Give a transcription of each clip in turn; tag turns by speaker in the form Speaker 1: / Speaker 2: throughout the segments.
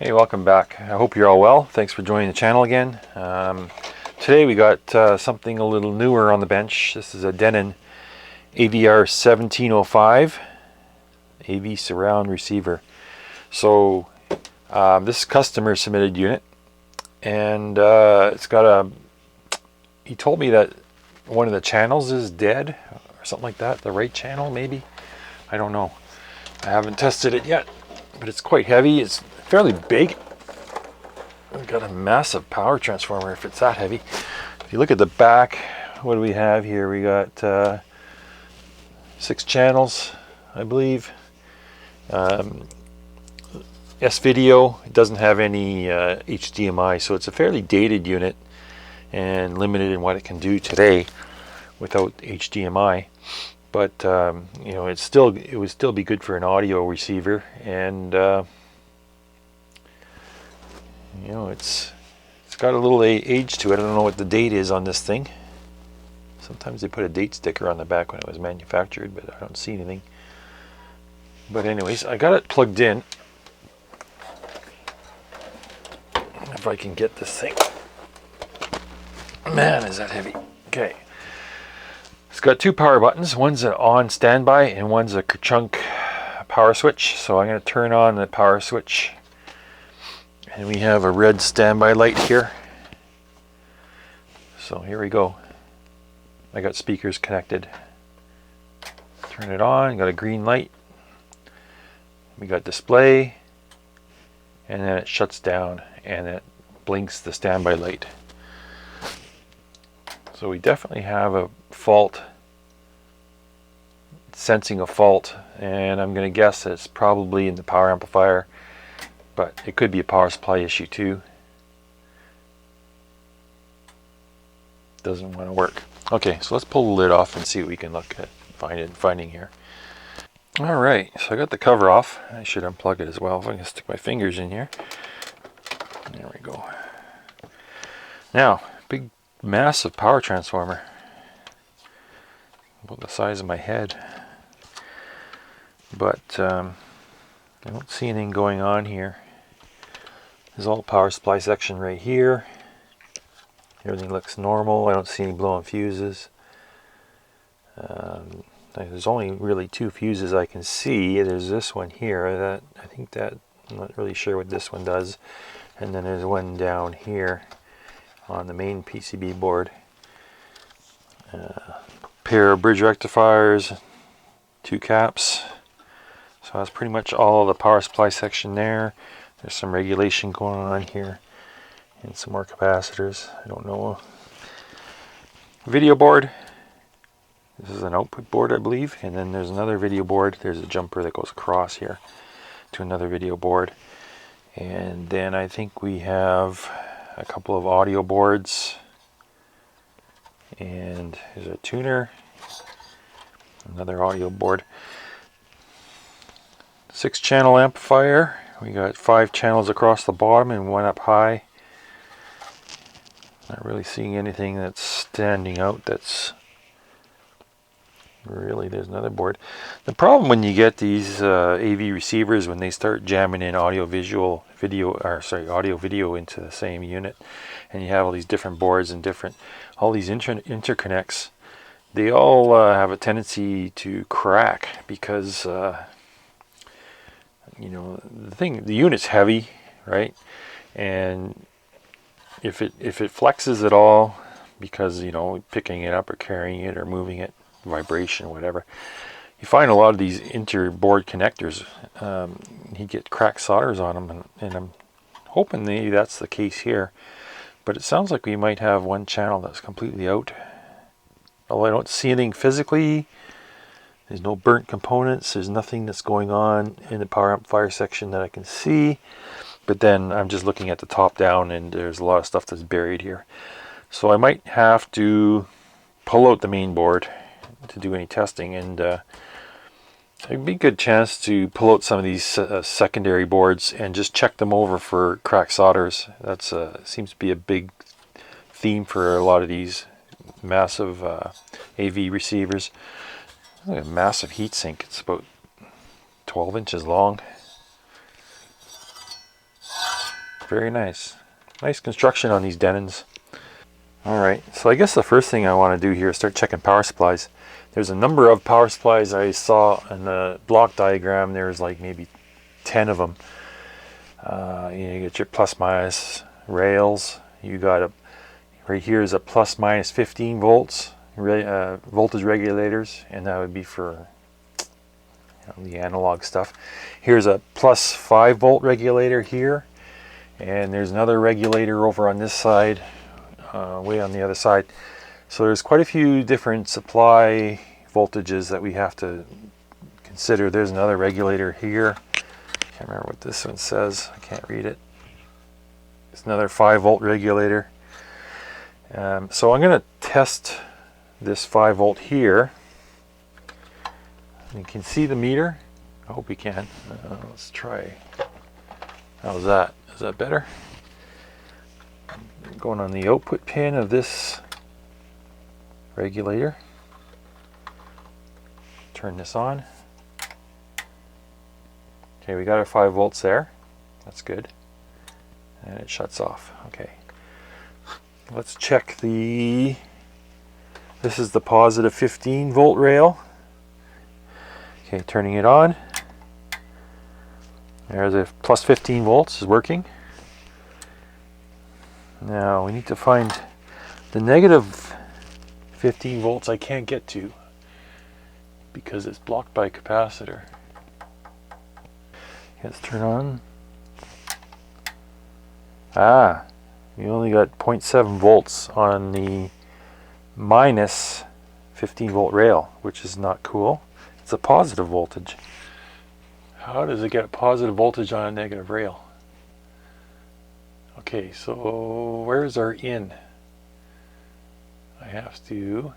Speaker 1: Hey, welcome back. I hope you're all well. Thanks for joining the channel again. Today we got something a little newer on the bench. This is a Denon AVR 1705 AV surround receiver. So this is customer submitted unit, and it's got a, he told me that one of the channels is dead or something like that. The right channel maybe, I don't know. I haven't tested it yet, but it's quite heavy. It's fairly big. We've got a massive power transformer if it's that heavy. If you look at the back, what do we have here? We got 6 channels, I believe. S-video, it doesn't have any HDMI, so it's a fairly dated unit and limited in what it can do today without HDMI. But you know, it would still be good for an audio receiver, and you know, it's got a little age to it. I don't know what the date is on this thing. Sometimes they put a date sticker on the back when it was manufactured, but I don't see anything. But anyways, I got it plugged in. If I can get this thing. Man, is that heavy. Okay. It's got 2 power buttons. One's an on standby and one's a Kerchunk power switch. So I'm going to turn on the power switch. And we have a red standby light here. So here we go. I got speakers connected. Turn it on, got a green light. We got display. And then it shuts down and it blinks the standby light. So we definitely have a fault, sensing a fault, and I'm going to guess it's probably in the power amplifier. But it could be a power supply issue too. Doesn't want to work. Okay, so let's pull the lid off and see what we can look at finding here. Alright, so I got the cover off. I should unplug it as well if I can stick my fingers in here. There we go. Now, big massive power transformer. About the size of my head. But I don't see anything going on here. There's all the power supply section right here. Everything looks normal. I don't see any blown fuses. There's only really 2 fuses I can see. There's this one here. That I think that I'm not really sure what this one does. And then there's one down here on the main PCB board. Pair of bridge rectifiers, 2 caps. So that's pretty much all the power supply section there. There's some regulation going on here and some more capacitors. I don't know. Video board. This is an output board, I believe. And then there's another video board. There's a jumper that goes across here to another video board. And then I think we have a couple of audio boards. And there's a tuner. Another audio board. 6-channel amplifier. We got 5 channels across the bottom and 1 up high. Not really seeing anything that's standing out. That's really, there's another board. The problem when you get these AV receivers, when they start jamming in audio video into the same unit, and you have all these different boards and all these interconnects, they all have a tendency to crack because you know, the unit's heavy, right? And if it flexes at all, because, you know, picking it up or carrying it or moving it, vibration or whatever, you find a lot of these inter-board connectors, you get cracked solders on them, and I'm hoping maybe that's the case here. But it sounds like we might have one channel that's completely out. Although I don't see anything physically. There's no burnt components. There's nothing that's going on in the power amplifier section that I can see. But then I'm just looking at the top down, and there's a lot of stuff that's buried here. So I might have to pull out the main board to do any testing, and it'd be a good chance to pull out some of these secondary boards and just check them over for cracked solders. That's seems to be a big theme for a lot of these massive AV receivers. Look at a massive heatsink. It's about 12 inches long. very nice. Nice construction on these Denons. Alright, so I guess the first thing I want to do here is start checking power supplies. There's a number of power supplies I saw in the block diagram. There's like maybe 10 of them. You get your plus minus rails. You got a, right here is a plus minus 15 volts voltage regulators, and that would be for the analog stuff. Here's a plus 5 volt regulator here, and there's another regulator over on this side, way on the other side. So there's quite a few different supply voltages that we have to consider. There's another regulator here. Can't remember what this one says. I can't read it. It's another 5 volt regulator. So I'm going to test this 5 volt here. You can see the meter. I hope you can. Let's try. How's that? Is that better? Going on the output pin of this regulator. Turn this on. Okay, we got our 5 volts there. That's good. And it shuts off. Okay. Let's check the... This is the positive 15 volt rail. Okay, turning it on. There's a plus 15 volts is working. Now we need to find the negative 15 volts. I can't get to because it's blocked by a capacitor. Let's turn on. Ah, you only got 0.7 volts on the minus 15 volt rail, which is not cool. It's a positive voltage. How does it get a positive voltage on a negative rail? Okay, so where's our in? I have to,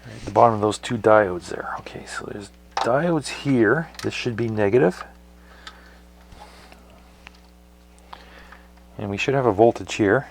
Speaker 1: right at the bottom of those two diodes there. Okay, so there's diodes here. This should be negative. And we should have a voltage here.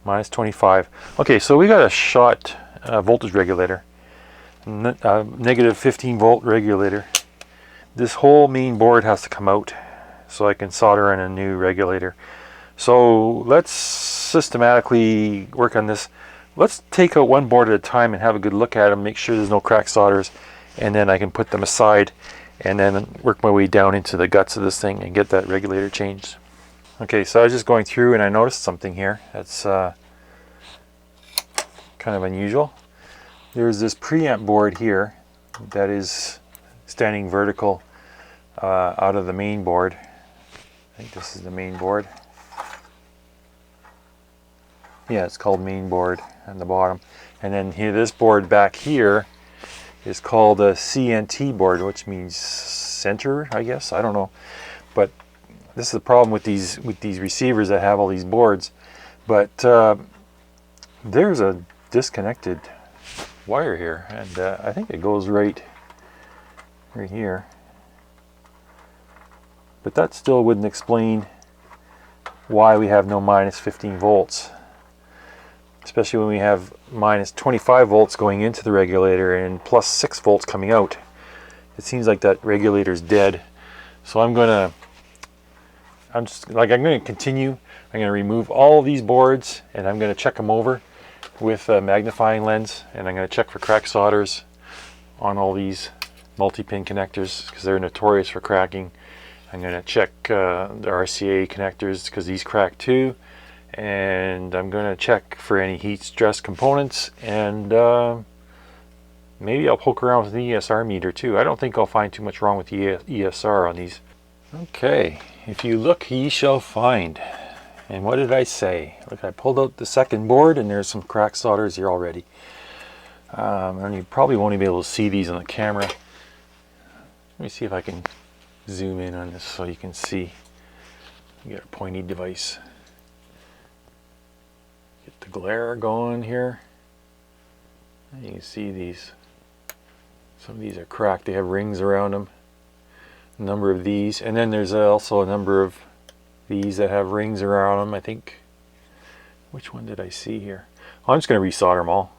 Speaker 1: Minus 25. Okay, so we got a short voltage regulator. Negative 15 volt regulator. This whole main board has to come out so I can solder in a new regulator. So let's systematically work on this. Let's take out one board at a time and have a good look at them, make sure there's no cracked solders, and then I can put them aside and then work my way down into the guts of this thing and get that regulator changed. Okay, so I was just going through and I noticed something here that's kind of unusual. There's this preamp board here that is standing vertical out of the main board. I think this is the main board. Yeah, it's called main board on the bottom. And then here, this board back here is called a CNT board, which means center, I guess. I don't know. But this is the problem with these receivers that have all these boards. But there's a disconnected wire here, and I think it goes right here. But that still wouldn't explain why we have no minus 15 volts. Especially when we have minus 25 volts going into the regulator and plus 6 volts coming out. It seems like that regulator is dead. So I'm going to continue. I'm going to remove all of these boards and I'm going to check them over with a magnifying lens, and I'm going to check for crack solders on all these multi-pin connectors because they're notorious for cracking. I'm going to check the RCA connectors because these crack too. And I'm going to check for any heat stress components, and maybe I'll poke around with the ESR meter too. I don't think I'll find too much wrong with the ESR on these. Okay, if you look ye shall find. And what did I say? Look, I pulled out the second board and there's some crack solders here already. And you probably won't even be able to see these on the camera. Let me see if I can zoom in on this so you can see. You got a pointy device. Get the glare going here. And you can see these. Some of these are cracked. They have rings around them. A number of these. And then there's also a number of these that have rings around them. I think. Which one did I see here? Oh, I'm just going to resolder them all.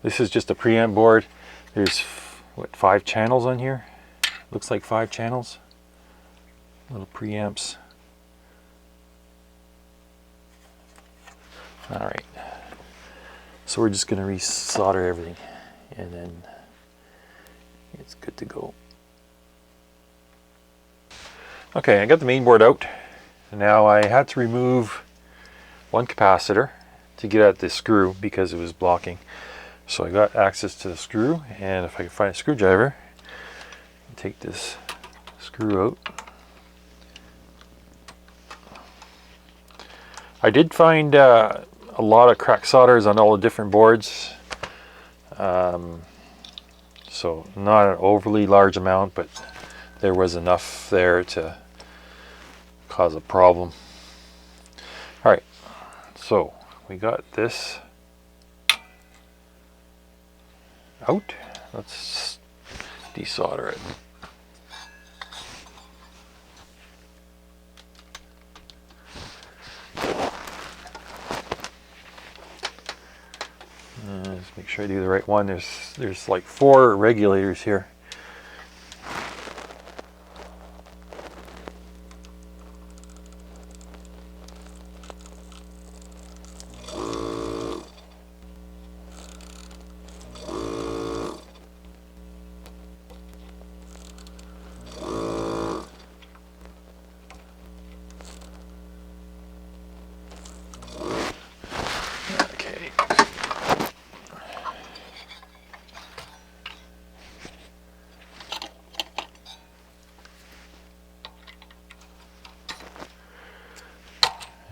Speaker 1: This is just a preamp board. There's, what, 5 channels on here? Looks like 5 channels. little preamps. Alright, so we're just going to resolder everything and then it's good to go. Okay, I got the main board out. Now I had to remove one capacitor to get at this screw because it was blocking. So I got access to the screw, and if I can find a screwdriver, take this screw out. I did find a lot of crack solders on all the different boards. So not an overly large amount, but there was enough there to cause a problem. Alright, so we got this out. Let's desolder it. Just make sure I do the right one. There's like 4 regulators here.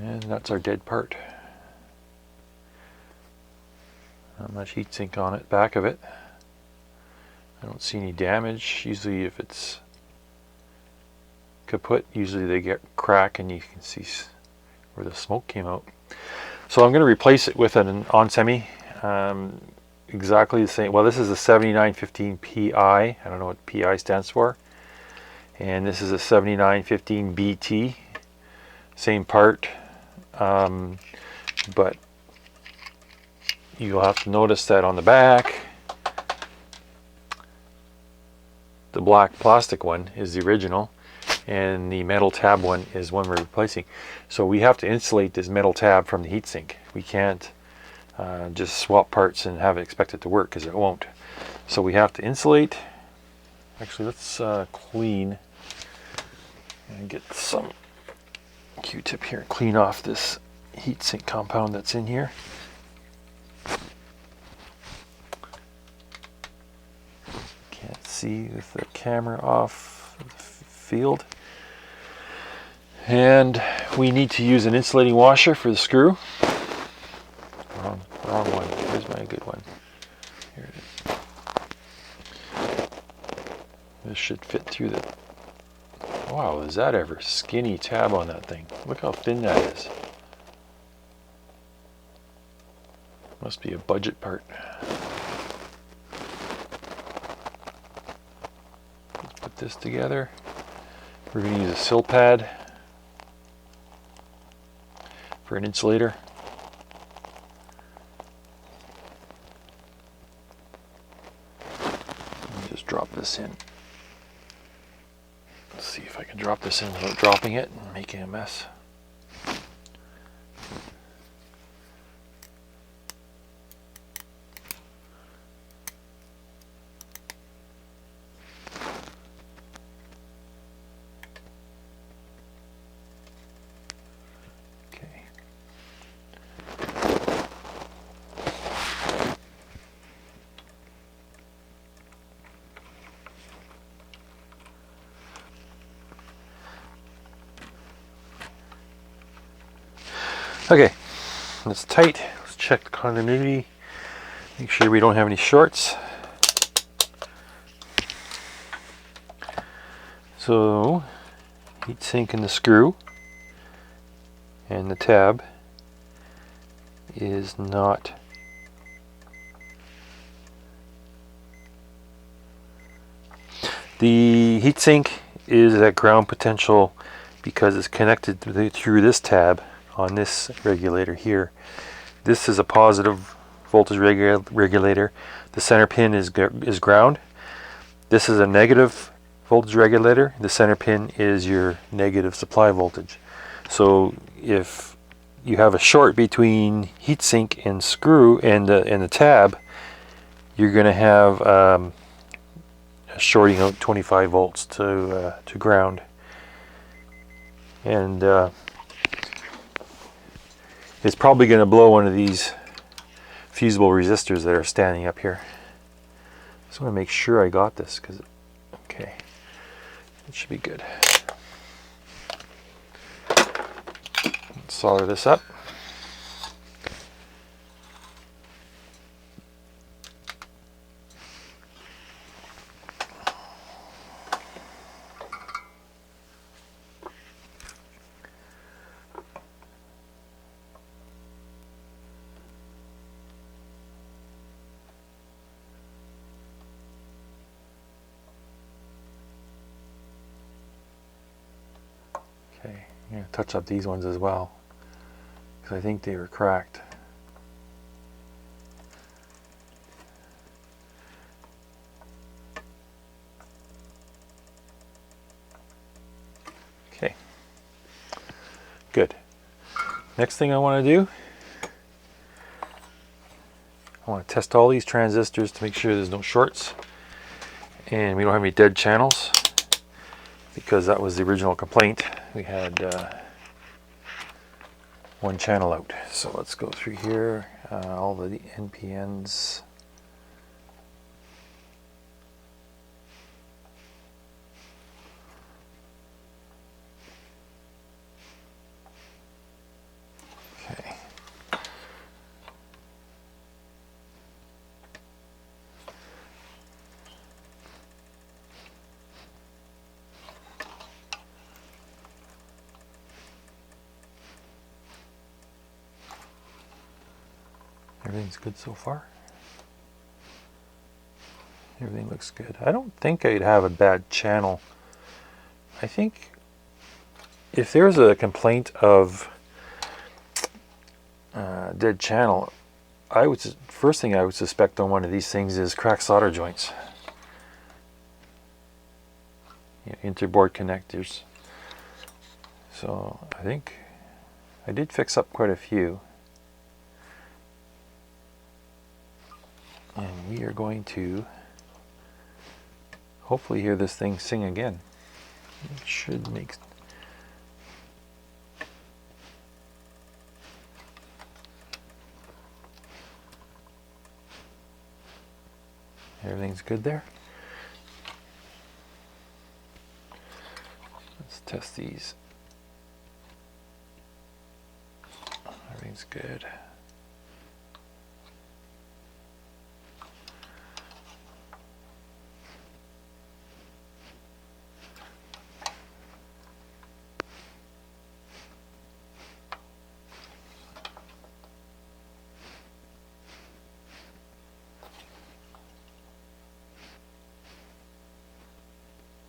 Speaker 1: And that's our dead part. Not much heat sink on it, back of it. I don't see any damage. Usually if it's kaput, usually they get crack and you can see where the smoke came out. So I'm going to replace it with an on-semi. Exactly the same. Well, this is a 7915 PI. I don't know what PI stands for. And this is a 7915 BT. Same part. But you'll have to notice that on the back, the black plastic one is the original and the metal tab one is one we're replacing. So we have to insulate this metal tab from the heatsink. We can't just swap parts and have it expect it to work, because it won't. So we have to insulate. Actually, let's clean and get some Q-tip here and clean off this heatsink compound that's in here. Can't see with the camera off the field. And we need to use an insulating washer for the screw. Wrong one. Here's my good one. Here it is. This should fit through the... Wow, is that ever skinny tab on that thing? Look how thin that is. Must be a budget part. Let's put this together. We're going to use a sill pad for an insulator. Just drop this in. Let's see if I can drop this in without dropping it and making a mess. Okay, that's tight. Let's check the continuity. Make sure we don't have any shorts. So, heat sink in the screw and the tab is not the heatsink is at ground potential because it's connected through this tab on this regulator here. This is a positive voltage regulator. The center pin is ground. This is a negative voltage regulator. The center pin is your negative supply voltage. So if you have a short between heatsink and screw and the tab, you're going to have a shorting out 25 volts to ground. And it's probably going to blow one of these fusible resistors that are standing up here. Just want to make sure I got this, because okay, it should be good. Let's solder this up. Okay, I'm going to touch up these ones as well, because I think they were cracked. Okay, good. Next thing I want to do, I want to test all these transistors to make sure there's no shorts and we don't have any dead channels, because that was the original complaint. We had one channel out. So let's go through here, all the NPNs. Okay. Everything's good so far. Everything looks good. I don't think I'd have a bad channel. I think if there's a complaint of dead channel, first thing I would suspect on one of these things is cracked solder joints. Interboard connectors. So I think I did fix up quite a few. And we are going to hopefully hear this thing sing again. It should make... Everything's good there. Let's test these. Everything's good.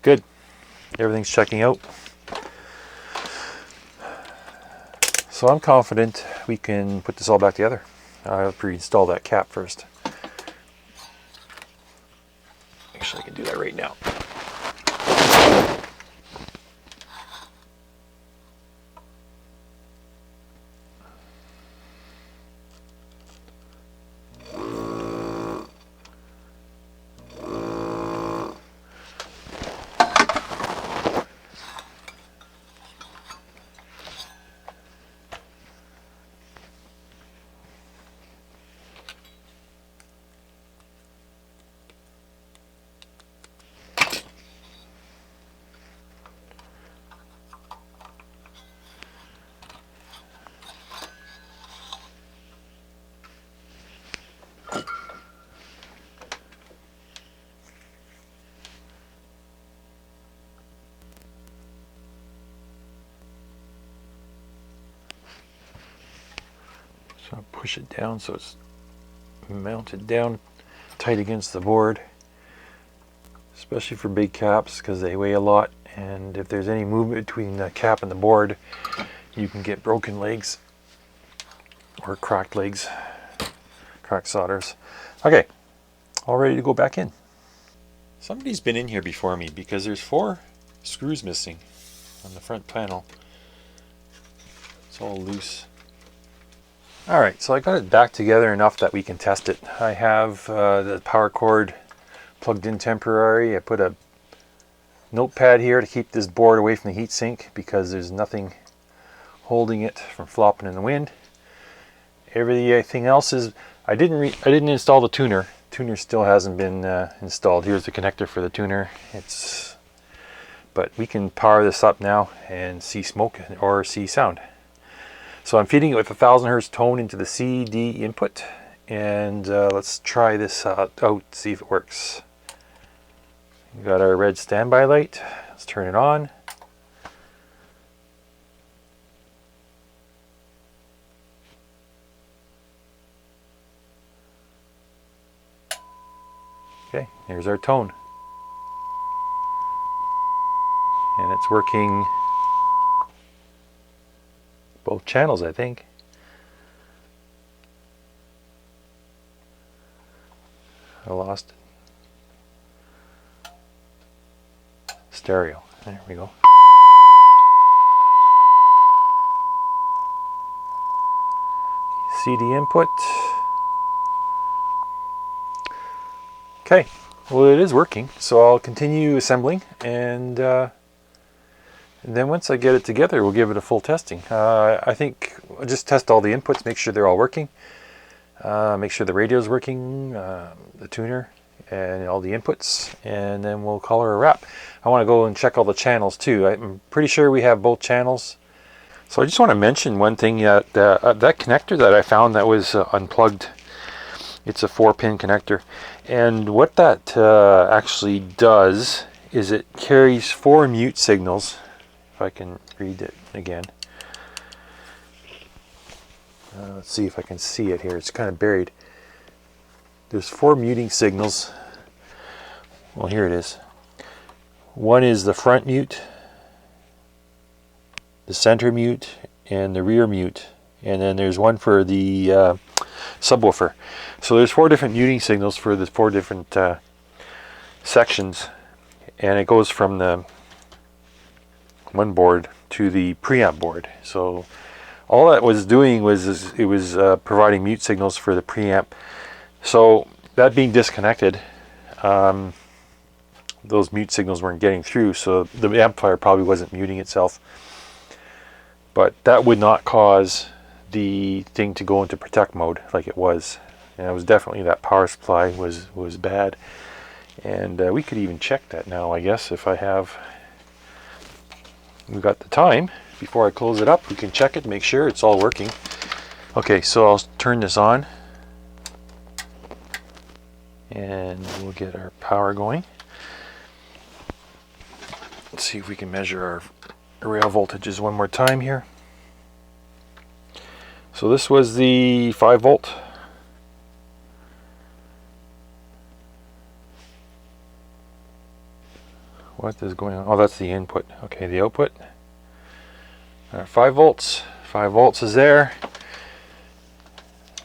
Speaker 1: Good. Everything's checking out. So I'm confident we can put this all back together. I'll pre-install that cap first. Actually, I can do that right now. So I'll push it down so it's mounted down tight against the board, especially for big caps because they weigh a lot, and if there's any movement between the cap and the board, you can get broken legs or cracked legs, cracked solders. Okay, all ready to go back in. Somebody's been in here before me because there's 4 screws missing on the front panel. It's all loose. Alright, so I got it back together enough that we can test it. I have the power cord plugged in temporary. I put a notepad here to keep this board away from the heatsink because there's nothing holding it from flopping in the wind. Everything else is, I didn't install the tuner. Tuner still hasn't been installed. Here's the connector for the tuner. But we can power this up now and see smoke or see sound. So I'm feeding it with a 1000 Hertz tone into the CD input, and let's try this out, see if it works. We've got our red standby light. Let's turn it on. Okay, here's our tone. And it's working both channels, I think. I lost it. Stereo. There we go. CD input. Okay, well it is working, so I'll continue assembling, and then once I get it together, we'll give it a full testing. I think I'll just test all the inputs, make sure they're all working, make sure the radio's working, the tuner, and all the inputs, and then we'll call her a wrap. I want to go and check all the channels too. I'm pretty sure we have both channels. So I just want to mention one thing, that connector that I found that was unplugged, it's a 4-pin connector, and what that actually does is it carries 4 mute signals. If I can read it again. Let's see if I can see it here. It's kind of buried. There's 4 muting signals. Well, here it is. One is the front mute, the center mute, and the rear mute. And then there's one for the subwoofer. So there's 4 different muting signals for the 4 different sections, and it goes from the one board to the preamp board. So all that was doing was it was providing mute signals for the preamp. So that being disconnected, those mute signals weren't getting through, so the amplifier probably wasn't muting itself. But that would not cause the thing to go into protect mode like it was. And it was definitely that power supply was bad. And we could even check that now, I guess, if we've got the time. Before I close it up, we can check it, make sure it's all working. Okay, so I'll turn this on. And we'll get our power going. Let's see if we can measure our rail voltages one more time here. So this was the 5 volt. What is going on? Oh, that's the input. Okay, the output. 5 volts. 5 volts is there.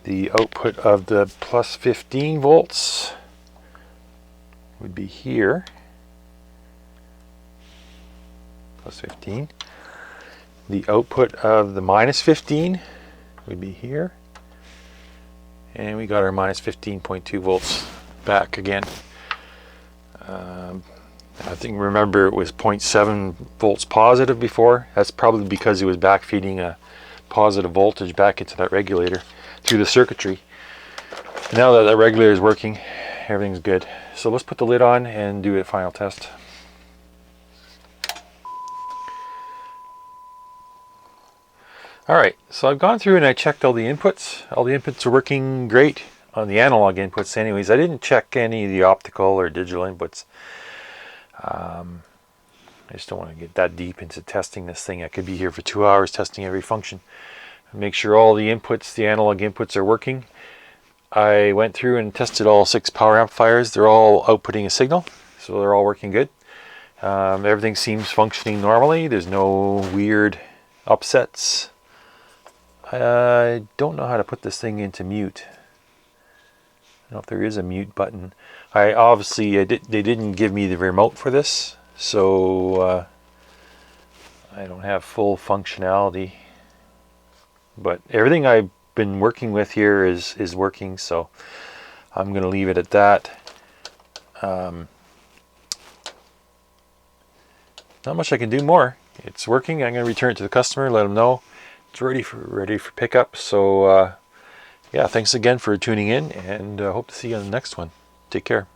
Speaker 1: The output of the plus 15 volts would be here. Plus 15. The output of the minus 15 would be here. And we got our minus 15.2 volts back again. I think, remember, it was 0.7 volts positive before. That's probably because it was back feeding a positive voltage back into that regulator through the circuitry. Now that the regulator is working, everything's good. So let's put the lid on and do a final test. Alright, so I've gone through and I checked all the inputs. All the inputs are working great on the analog inputs anyways. I didn't check any of the optical or digital inputs. I just don't want to get that deep into testing this thing. I could be here for 2 hours testing every function. Make sure all the inputs, the analog inputs, are working. I went through and tested all 6 power amplifiers. They're all outputting a signal, so they're all working good. Everything seems functioning normally. There's no weird upsets. I don't know how to put this thing into mute. I don't know if there is a mute button. they didn't give me the remote for this, so I don't have full functionality. But everything I've been working with here is working, so I'm going to leave it at that. Not much I can do more. It's working. I'm going to return it to the customer, let them know it's ready for pickup. So yeah, thanks again for tuning in, and hope to see you on the next one. Take care.